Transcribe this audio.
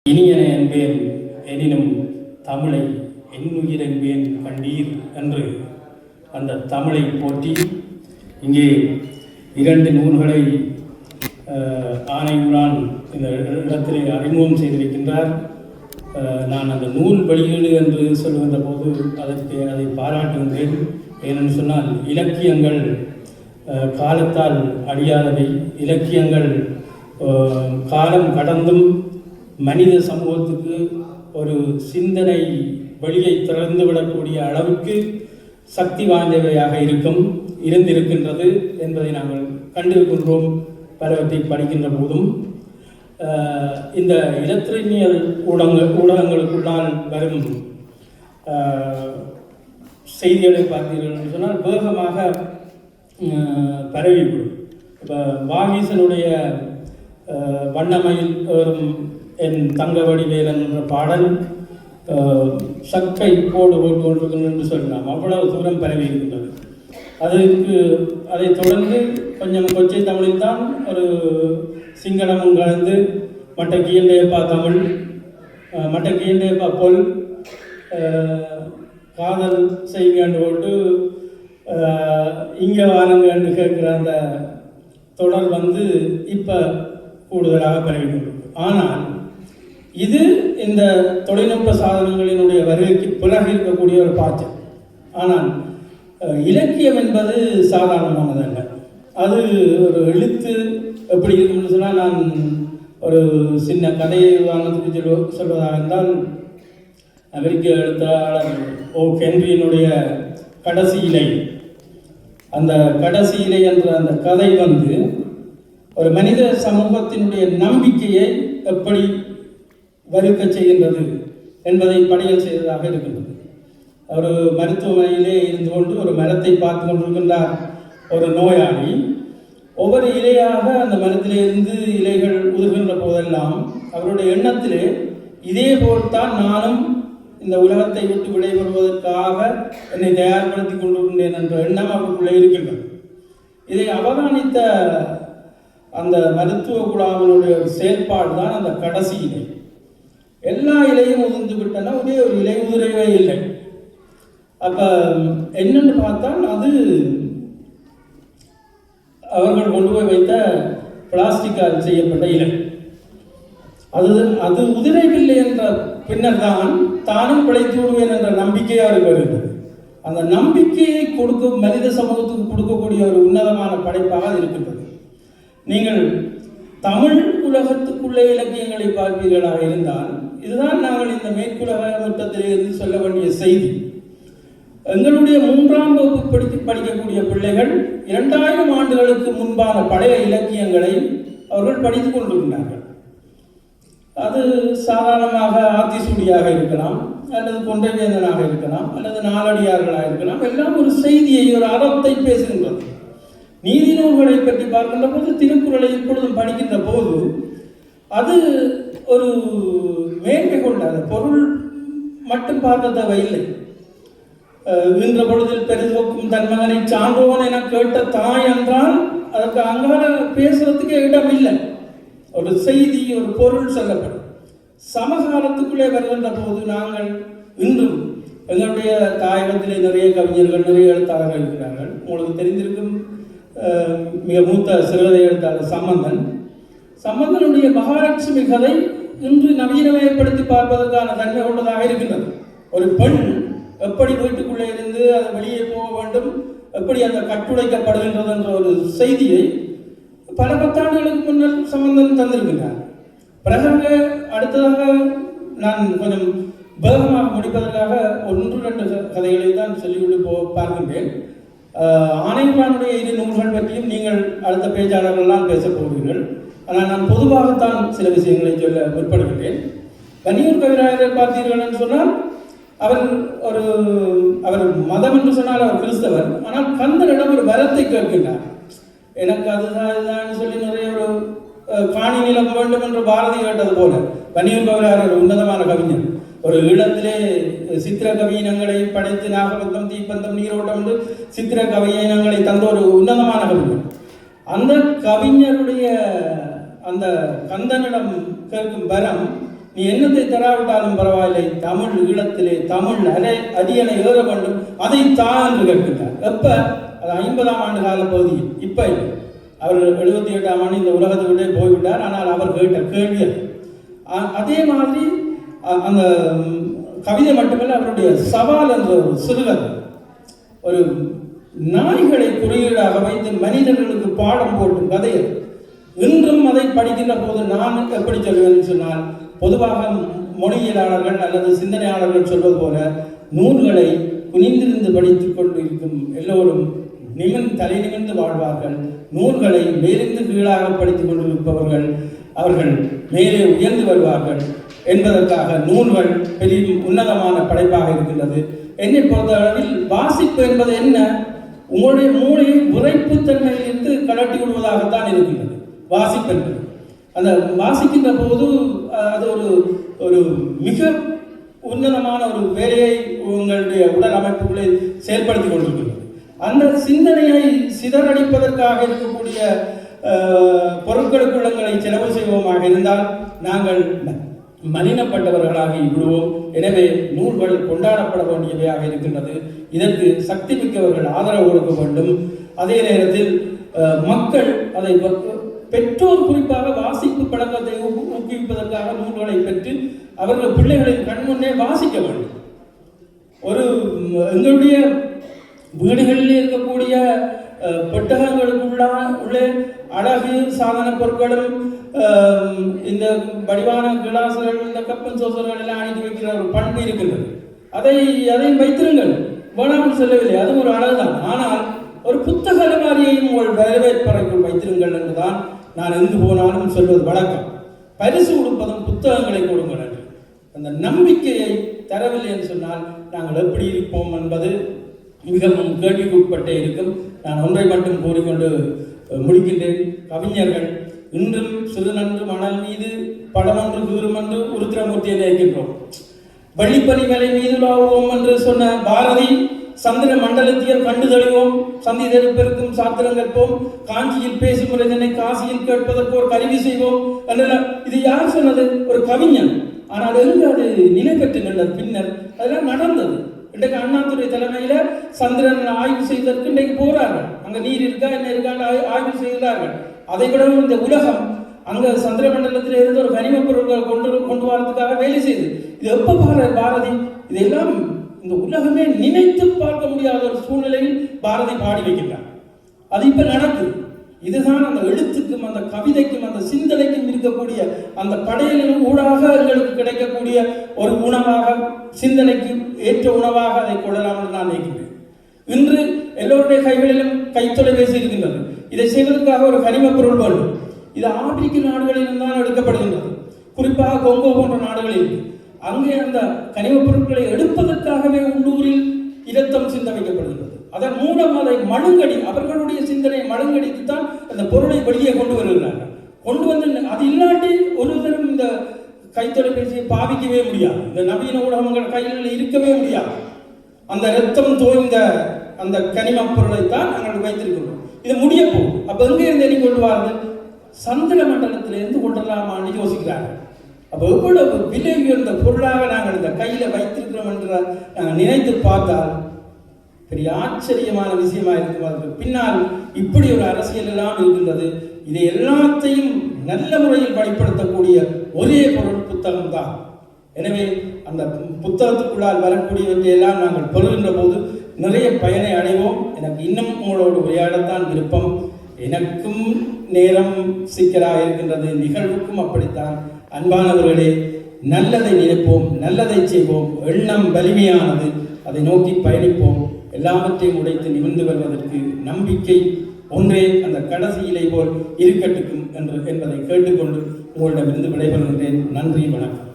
இனியன என்பேன் எனினும் தமிழை என்னுயிர் என்பேன் கண்டீர் என்று அந்த தமிழை போற்றி இங்கே 2 நூல்களை ஆணையுடன் இந்த இடத்திலே அறிமுகம் செய்திருக்கின்றார். நான் அந்த நூல் வெளியீடு என்று சொல்லுகின்ற போது அதை பாராட்டுகின்றேன். ஏனென்று சொன்னால் இலக்கியங்கள் காலத்தால் அழியாதவை. இலக்கியங்கள் காலம் கடந்தும் மனித சமூகத்துக்கு ஒரு சிந்தனை வழியை திறந்துவிடக்கூடிய அளவுக்கு சக்தி வாய்ந்தவையாக இருந்திருக்கின்றது என்பதை நாங்கள் கண்டிருக்கின்றோம். பலவற்றை படிக்கின்ற போதும் இந்த இலத்திரனியல் ஊடகங்களுக்குள்ளால் வரும் செய்திகளை பார்த்தீர்கள் என்று சொன்னால் வேகமாக பரவிவிடும். இப்போ வாகீசனுடைய வண்ணமையில் என் தங்க வடிவேலன் என்ற பாடல் சக்கை போடு போட்டு கொண்டிருக்கிறது என்று சொல்லலாம். அவ்வளவு தூரம் பரவி இருக்கின்றது. அதைத் தொடர்ந்து கொஞ்சம் கொச்சை தமிழில் தான் ஒரு சிங்களமும் கலந்து மற்ற கீழேப்பா தமிழ், மற்ற கீழேப்பா பொல், காதல் செய்யுங்கன்னு போட்டு இங்கே வாருங்கன்னு கேட்குற அந்த தொடர் இப்போ கூடுதலாக பரவிக்கொண்டிருக்கு. ஆனால் இது இந்த தொழில்நுட்ப சாதனங்களினுடைய வருகைக்கு பிறகு இருக்கக்கூடிய ஒரு பாய்ச்சல். ஆனால் இலக்கியம் என்பது சாதாரணமானதல்ல. அது ஒரு எழுத்து எப்படி இருக்குன்னு சொன்னால், நான் ஒரு சின்ன கதையை உதாரணத்துக்கு சொல்வதாக இருந்தால், அமெரிக்க எழுத்தாளர் ஹென்ரியினுடைய கடைசி இலை, அந்த கடைசி இலை என்ற அந்த கதை ஒரு மனித சமூகத்தினுடைய நம்பிக்கையை எப்படி வறுக்க செய்கின்றது என்பதை படையல் செய்ததாக இருக்கின்றது. ஒரு மருத்துவமனையிலே இருந்து கொண்டு ஒரு மரத்தை பார்த்து கொண்டிருக்கின்றார் ஒரு நோயாளி. ஒவ்வொரு இலையாக அந்த மரத்திலிருந்து இலைகள் உதிர்கின்ற போதெல்லாம் அவருடைய எண்ணத்திலே இதே போல்தான் நானும் இந்த உலகத்தை விட்டு விடைபெறுவதற்காக என்னை தயார்படுத்தி கொண்டிருக்கின்றேன் என்ற எண்ணம் அவருக்குள்ளே இருக்கின்றது. இதை அவதானித்த அந்த மருத்துவ குழாவினுடைய செயல்பாடு தான் அந்த கடைசி இலை. எல்லா இலையும் உதிர்ந்து விட்டன, ஒரே ஒரு இலை உதிரவே இல்லை. அப்போ என்னென்னு பார்த்தால் அது அவர்கள் கொண்டு போய் வைத்த பிளாஸ்டிக்கால் செய்யப்பட்ட இலை. அது உதிரவில்லை என்ற பின்னர் தான் தானும் பிழைத்து விடுவேன் என்ற நம்பிக்கையாக அவருக்கு வருகிறது. அந்த நம்பிக்கையை மனித சமூகத்துக்கு கொடுக்கக்கூடிய ஒரு உன்னதமான படைப்பாக அது இருக்கின்றது. நீங்கள் தமிழ் உலகத்துக்குள்ளே இலக்கியங்களை பார்ப்பீர்களாக இருந்தால், இதுதான் நாங்கள் இந்த மேற்குலக மட்டத்திலிருந்து சொல்ல வேண்டிய செய்தி. எங்களுடைய 3ஆம் வகுப்பு படிக்கக்கூடிய பிள்ளைகள் 2000 ஆண்டுகளுக்கு முன்பான பழைய இலக்கியங்களை அவர்கள் படித்துக் கொண்டிருக்கிறார்கள். அது சாதாரணமாக ஆத்திசூடியாக இருக்கலாம், அல்லது கொன்றைவேந்தனாக இருக்கலாம், அல்லது நாலடியார்களாக இருக்கலாம். எல்லாம் ஒரு செய்தியை, ஒரு அறத்தை பேசுகின்றது. நீதி நூல்களை பற்றி பார்க்கின்ற போது, திருக்குறளை இப்பொழுதும் படிக்கின்ற போது அது ஒரு மேன்மை கொண்டாத பொருள் மட்டும் பார்க்க தேவையில்லை. இன்ற பொழுதில் பெரிதோக்கும் தன் மகனை சான்றோன் என கேட்ட தாய் என்றால் அதற்கு அங்கால பேசுறதுக்கு இடம் இல்லை. ஒரு செய்தி, ஒரு பொருள் சொல்லப்படும். சமகாலத்துக்குள்ளே வருகின்ற போது நாங்கள் இன்றும் எங்களுடைய தாயகத்திலே நிறைய கவிஞர்கள், நிறைய எழுத்தாளர்கள் இருக்கிறார்கள். உங்களுக்கு தெரிந்திருக்கும் மிக மூத்த சிறுகதை எழுத்தாளர் சம்பந்தனுடைய மகாலட்சுமி கதை இன்று நவீனமயப்படுத்தி பார்ப்பதற்கான தன்மை கொண்டதாக இருக்கின்றது. ஒரு பெண் எப்படி வீட்டுக்குள்ளே இருந்து அது வெளியே போக வேண்டும், எப்படி அந்த கட்டுடைக்கப்படுகின்றது என்ற ஒரு செய்தியை பல 10 ஆண்டுகளுக்கு முன்னர் சம்பந்தன் தந்திருக்கின்றார். பிறகு அடுத்ததாக நான் கொஞ்சம் வேகமாக முடிப்பதற்காக 1-2 கதைகளை தான் சொல்லிவிட்டு பார்க்கின்றேன். ஆணையப்பானுடைய 2 நூல்கள் பற்றியும் நீங்கள் அடுத்த பேச்சாளர்கள்லாம் பேசப் போகிறீர்கள். ஆனால் நான் பொதுவாகத்தான் சில விஷயங்களை சொல்ல முற்படுகின்றேன். வன்னியூர் கவிராயரை பார்த்தீர்கள் என்று சொன்னால், அவர் மதம் என்று சொன்னால் அவர் கிறிஸ்தவர். ஆனால் கந்தனிடம் ஒரு வரத்தை கேட்கின்றார். எனக்கு அதுதான் சொல்லி நிறைய ஒரு காணி நிலம் வேண்டும் என்று பாரதி கேட்டது போல வன்னியூர் கவிராயர் ஒரு உன்னதமான கவிஞர். ஒரு ஈழத்திலே சித்திர கவியினங்களை படைத்து நாகபந்தம், தீப்பந்தம், நீரோட்டம் என்று சித்திர கவியினங்களை தந்த ஒரு உன்னதமான கவிஞர். அந்த கவிஞருடைய அந்த கந்தனிடம் கேட்கும் வரம் நீ என்னத்தை தராவிட்டாலும் பரவாயில்லை, தமிழ் ஈழத்திலே தமிழ் அரியணை ஏற வேண்டும், அதை தான் என்று கேட்கின்றார். எப்ப? அது 50ஆம் ஆண்டு கால பகுதியில். இப்ப இல்லை, அவர் 78ஆம் ஆண்டு இந்த உலகத்தை விட்டே போய்விட்டார். ஆனால் அவர் கேட்ட கேள்வி அதே மாதிரி அந்த கவிதை மட்டுமல்ல, அவருடைய சவால் என்ற ஒரு சிறுகதை, ஒரு நாய்களை குறியீடாக வைத்து மனிதர்களுக்கு பாடம் போட்டும் கதையை இன்றும் அதை படிக்கின்ற போது நான் எப்படி சொல்வேன் சொன்னால், பொதுவாக மொழியியலாளர்கள் அல்லது சிந்தனையாளர்கள் சொல்வது போல நூல்களை குனிந்திருந்து படித்துக் கொண்டிருக்கும் எல்லோரும் தலை நிமிர்ந்து வாழ்வார்கள். நூல்களை மேலிருந்து கீழாக படித்துக் கொண்டிருப்பவர்கள் அவர்கள் மேலே உயர்ந்து வருவார்கள் என்பதற்காக நூல்கள் பெரிய உன்னதமான படைப்பாக இருக்கின்றது. என்னை பொறுத்தளவில் வாசிப்பு என்பது என்ன? உங்களுடைய மூளையை விரைப்புத்தன்மையிலிருந்து கலட்டி விடுவதாகத்தான் இருக்கின்றது வாசிப்பு என்பது. அந்த வாசிக்கின்ற போது அது ஒரு மிக உன்னதமான ஒரு வேலையை உங்களுடைய உடல் அமைப்புகளை செயல்படுத்தி கொண்டிருக்கிறது. அந்த சிந்தனையை சிதறடிப்பதற்காக இருக்கக்கூடிய பொருட்களுக்குள்ளங்களை செலவு செய்வோமாக இருந்தால் நாங்கள் மலினப்பட்டவர்களாக விடுவோம். எனவே நூல்கள் கொண்டாடப்பட வேண்டியவையாக இருக்கின்றது. இதற்கு சக்தி மிக்கவர்கள் ஆதரவு கொடுக்க வேண்டும். அதே நேரத்தில் மக்கள் அதை பெற்றோர் குறிப்பாக வாசிப்பு பழக்கத்தை ஊக்குவிப்பதற்காக நூல்களை பெற்று அவர்கள் பிள்ளைகளின் கண்முன்னே வாசிக்க வேண்டும். எங்களுடைய வீடுகளில் இருக்கக்கூடிய பெட்டகங்களுக்குள்ளே அழகு சாதன பொருட்களும் இந்த வடிவான கிளாசுகள், இந்த கப்பன் சோசர்கள் எல்லாம் அணிந்து வைக்கிற ஒரு பண்பு இருக்கின்றது. அதை வைத்திருங்கள், வேணாமல் சொல்லவில்லை, அது ஒரு அழகுதான். ஆனால் ஒரு புத்தக அலமாரியையும் உங்கள் வரவேற்பறைக்குள் வைத்திருங்கள் என்றுதான் நான் எங்கு போனாலும் சொல்வது வழக்கம். பரிசு கொடுப்பதும் புத்தகங்களை கொடுங்கள் என்று. அந்த நம்பிக்கையை தரவில்லை என்று சொன்னால் நாங்கள் எப்படி இருப்போம் என்பது மிகவும் கேள்விக்குட்பட்டே இருக்கும். நான் ஒன்றை மட்டும் கூறிக்கொண்டு முடிக்கின்றேன். கவிஞர்கள் இன்றும் சிறுநன்று மணல் மீது படமொன்று கீறுமென்று உருத்திரமூர்த்தியை நினைக்கின்றோம். வள்ளிப்பலி மலை மீது லாவோம் என்று சொன்ன பாரதி, சந்திர மண்டலத்தியல் கண்டு தெளிவோம், சந்தி தெருப்பெருக்கும் சாத்திரம் கற்போம், காஞ்சியில் பேசும் முறைதனை காசியில் கேட்பதற்கு ஒரு கருவி செய்வோம் என்றெல்லாம். இது யார் சொன்னது? ஒரு கவிஞன். ஆனால் எங்கு அது நிலை பெற்று நின்றது? பின்னர் அதெல்லாம் நடந்தது. இன்றைக்கு அண்ணாதுரை தலைமையில சந்திரன் ஆய்வு செய்வதற்கு இன்றைக்கு போறார்கள். அங்க நீர் இருக்கா என்ன இருக்கான்னு ஆய்வு செய்கிறார்கள். அதை விடவும் இந்த உலகம் அங்க சந்திர மண்டலத்தில் இருந்து ஒரு கனிம பொருட்களை கொண்டு வரதுக்காக வேலை செய்து. இது எப்ப பாரதி இதெல்லாம் இந்த உலகமே நினைத்து பார்க்க முடியாத ஒரு சூழ்நிலையில் பாரதி பாடி வைக்கிறார். அது இப்ப நடக்குது. இதுதான் அந்த எழுத்துக்கும் அந்த கவிதைக்கும் அந்த சிந்தனைக்கும் இருக்கக்கூடிய அந்த படையலின் ஊடாக எங்களுக்கு கிடைக்கக்கூடிய ஒரு உணவாக, சிந்தனைக்கு ஏற்ற உணவாக அதை கொள்ளலாம் என்று நான் நினைக்கிறேன். இன்று எல்லோருடைய கைகளிலும் கைத்தொலைபேசி இருக்கின்றது. இதை செய்வதற்காக ஒரு கனிம பொருள் வேண்டும். இது ஆப்பிரிக்க நாடுகளிலும் தான் எடுக்கப்படுகின்றது. குறிப்பாக கொங்கோ போன்ற நாடுகளில் அங்கே அந்த கனிம பொருட்களை எடுப்பதற்காகவே உள்ளூரில் இரத்தம் சிந்த வைக்கப்படுகிறது. அதன் மூலம் அதை மழுங்கடி, அவர்களுடைய சிந்தனை மழுங்கடித்துத்தான் அந்த பொருளை வெளியே கொண்டு வருகிறார்கள். கொண்டு வந்து அது இல்லாட்டி ஒருவரும் இந்த கைத்தொலைபேசியை பாவிக்கவே முடியாது. இந்த நவீன ஊடகங்கள் கையில் இருக்கவே முடியாது. அந்த இரத்தம் தோய்ந்த அந்த கனிம பொருளை தான் நாங்கள் வைத்திருக்கிறோம். இது முடிய போகும். அப்ப எங்கே இருந்து கொண்டு வாருங்கள்? சந்திர மண்டலத்திலிருந்து கொண்டலாமான்னு யோசிக்கிறார்கள். அப்போ எவ்வளவு விலை உயர்ந்த பொருளாக நாங்கள் இந்த கையில வைத்திருக்கிறோம் என்ற நாங்கள் நினைத்து பார்த்தால் பெரிய ஆச்சரியமான விஷயமா இருக்கும். அதற்கு பின்னால் இப்படி ஒரு அரசியல் எல்லாம் இருக்கின்றது. இதை எல்லாத்தையும் நல்ல முறையில் வெளிப்படுத்தக்கூடிய ஒரே பொருள் புத்தகம் தான். எனவே அந்த புத்தகத்துக்குள்ளால் வரக்கூடியவற்றை எல்லாம் நாங்கள் பெறுகின்ற போது நிறைய பயனை அடைவோம். எனக்கு இன்னும் உங்களோடு உரையாடத்தான் விருப்பம். எனக்கும் நேரம் சிக்கலாக இருக்கின்றது, நிகழ்வுக்கும் அப்படித்தான். அன்பானவர்களே, நல்லதை நினைப்போம், நல்லதை செய்வோம். எண்ணம் வலிமையானது, அதை நோக்கி பயணிப்போம். எல்லாவற்றையும் உடைத்து நிமிர்ந்து வருவதற்கு நம்பிக்கை ஒன்றே அந்த கடைசி இலை போல் இருக்கட்டும் என்பதை கேட்டுக்கொண்டு உங்களிடமிருந்து விடைபெறுகின்றேன். நன்றி, வணக்கம்.